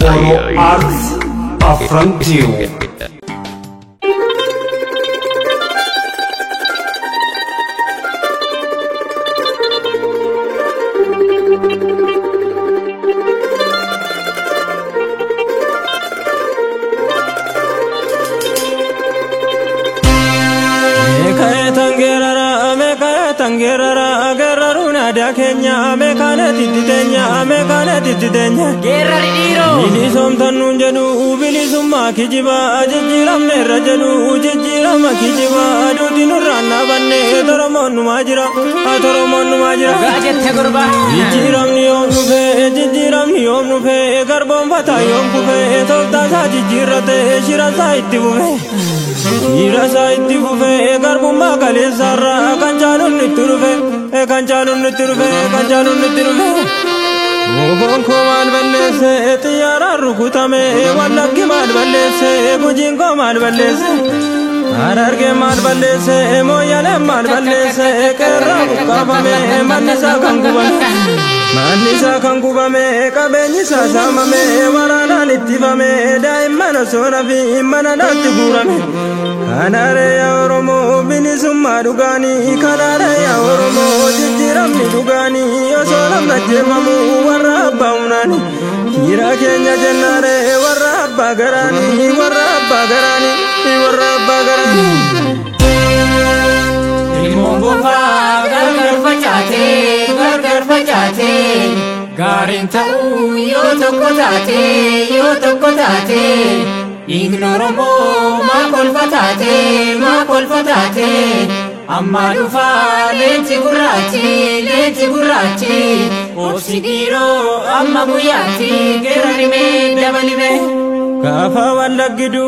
Oro Arts affront you. Tangerara agararuna da Kenya mekana tititenya gerari diro ini somtanun janu bilisumma kijiba ajijiramne rajanu jijirama kijiba adutinurana banne toromonu majira gajette gurba jijiramni yom nufe garbon bata yom kufe tolta sa jijirate shirasa ittibufe garbumma kalesarra kanjanun nitturufe Mubon ko mal ballese tiyara rukutame wallaki mal ballese gujingo mal ballese ararge mal ballese moyale mal ballese kerra kabame manisa kangubame kabenyi sasamame warana nittifame daimana sonafi mananatti gurame kanare ya oromo bilisumma dugani kanare ya oromo jijjiramni dugani osoram najjemamu warra abba unani kira kenya jennare warra abba garani ilmongo fa gargar facate garin ta'u yo tokko taate ignoromo ma kolfatate amma dhufa leenci gurraachi obsidiro amma guyyaatti gerarime dabalime Gafa wallaggidu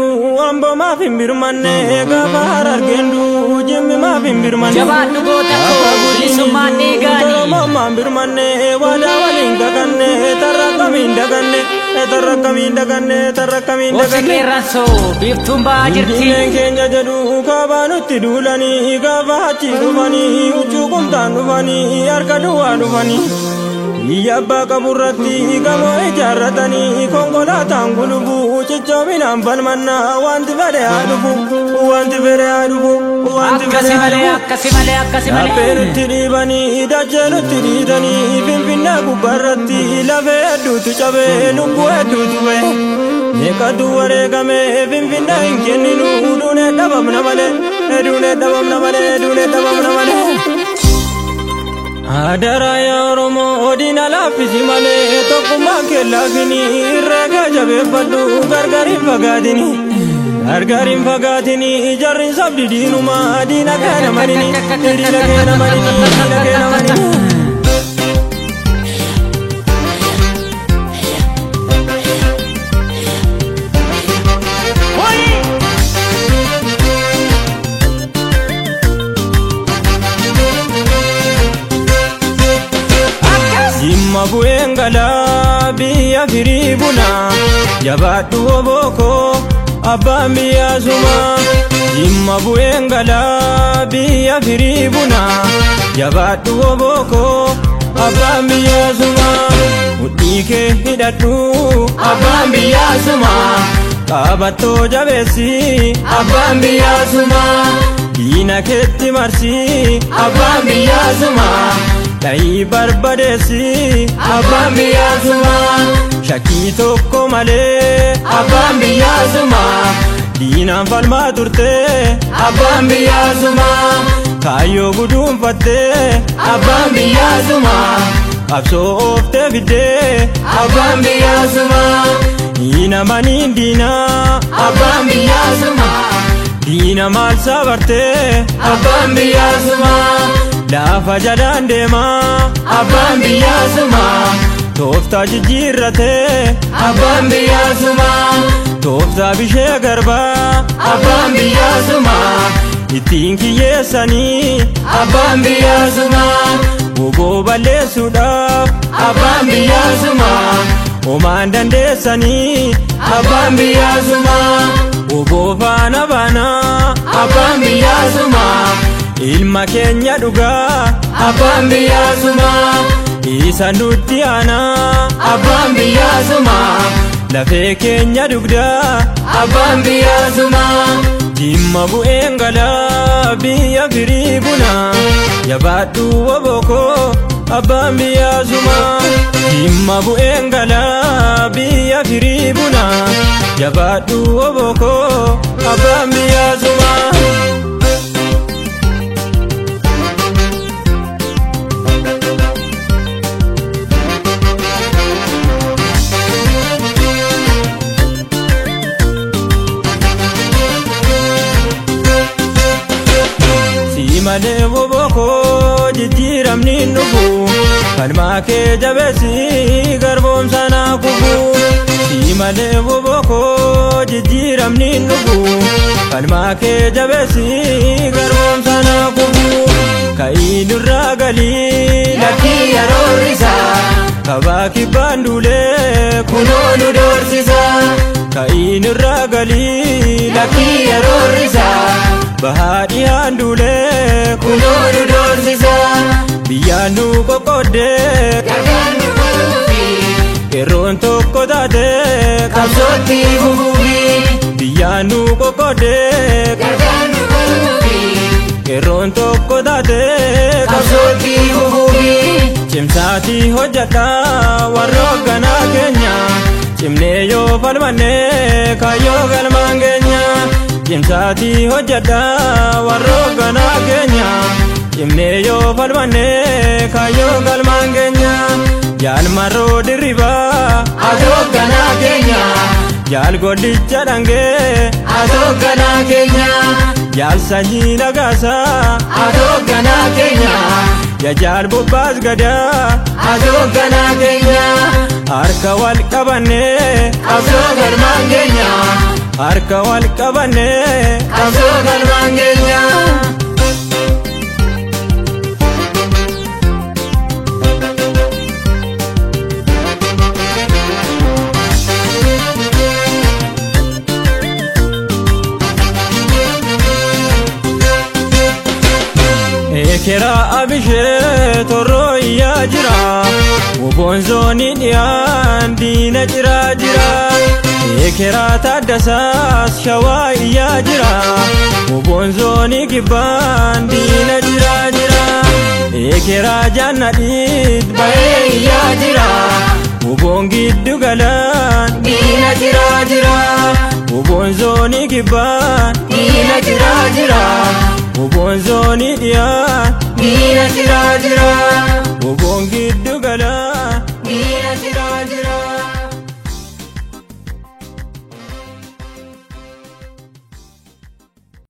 ambo maafin birmanne gafa harargendu jimmi maafin birmanne jabaadhu goota koo bilisummaan dhiigaani Toromomaan birmanne wadaa waliin daganne tarrakkamiin daganne Osi qeerransoo biiftuun ba'aa jirti Diineen keenya jedhu kaabaa nutti duulanii gaafa achi dhufanii huccuu qumtaan dhufanii harka duwwaa dhufanii Biyya abbaa qaburratti gamoo ijaarratanii konkolaataan gulufuu cichoominaan falmannaa wanti fedhe haa dhufu akkasi malee Laphee nutti dhiibanii dachee nutti dhiitanii finfinnee gubbaarratti lafee hedduutu cabee lubbuu hedduutu ba'e meeqatu wareegame finfinnee hin kenninu duunee dhabamna malee Adara ya Oromo odina lafisi male tokkummaa kee laafini irraa jabeeffadhu gargariin fagaatini jarrin sabdi diinuma diina kee namanini Buengala biya firibuna jabadhu oboko abba biya suma Jimma buengala biya firibuna jabadhu oboko abba biya suma Mudike hidadhu abba biya suma qabatto jabesi abba biya suma Diina ketti marsi abba biya suma Dai barbadesi abbaan biyyaasuma shakkii tokko malee abbaan biyyaasuma diinaan falmaa turte abbaan biyyaasuma kaayyoo guduunfatte abbaan biyyaasuma qabsoo ooftee fiddee abbaan biyyaasuma diina maniin diina abbaan biyyaasuma diina maal sabarte abbaan biyyaasuma Lafa jalaan deema abbaan biyyaasuma tooftaa jijjiirrate abbaan biyyaasuma tooftaa bishee garbaa abbaan biyyaasuma ittiin kiyyeessanii abbaan biyyaasuma oboo balleessuudhaaf abbaan biyyaasuma homaan dandeessanii abbaan biyyaasuma oboo faana baana abbaan biyyaasuma Ilma keenya dhugaa abbaan biyyaasuma isa nutti aanaa Abbaan biyyaa sumaa lafee keenya dugdaa Abbaan biyyaa sumaa Jimma bu'een galaa biyya firii bunaa jabaadhu wobokoo abbaan biyyaa sumaa Jimma bu'een galaa biyya firii bunaa jabaadhu wobokoo abbaan biyyaa sumaa Malee wobokoo jijjiiramni nufu falmaa kee jabeessi garboomsa naa kufu si malee wobokoo jijjiiramni nufu falmaa kee jabeessi garboomsa naa kufu ka'ii nurraa galii lakkii yaroorrisa kabaa kibbaan duulee kunoo nu doorsisa ka'ii nurraa galii lakkii yaroorrisa bahaadhi handuulee kunoo nu doorsisa biyyaan nu qoqqoodee gargaan nu fufuufi qeerroon tokko taatee qabsootti fufuufi biyyaan nu qoqqoodee gargaan nu fufuufi qeerroon tokko taatee qabsootti fufuufi cimsaatii hojjedhaa warra hoogganaa keenya cimnee yoo falmannee kaayyoo galmaan keenya cimsaatii hojjedhaa warra hoogganaa keenya cimnee yoo falmannee kaayyoo galmaan keenya jaal marroo dirribaa ati hoogganaa keenya jaal goddicha dhangee ati hoogganaa keenya jaal sanyii nagaasaa ati hoogganaa keenya ya jaal bobbaas gadaa ati hoogganaa keenya harka wal qabannee qabsoo galmaan keenya harka wal qabannee qabsoo galmaan keenya Ekeraa abishee torroo iyyaa jira woboon zoonii dhiyaan diina ciraa jira Ekeraa taaddasaas shawaa iyyaa jira woboon zoonii kibbaan diina ciraa jira Ekeraa jaannadhiit bahee iyyaa jira woboon giddu galaan diina ciraa jira woboon zoonii kibbaan diina ciraa jira woboon zoonii dhiyaan diina ciraa jira woboon giddu galaan diina ciraa jira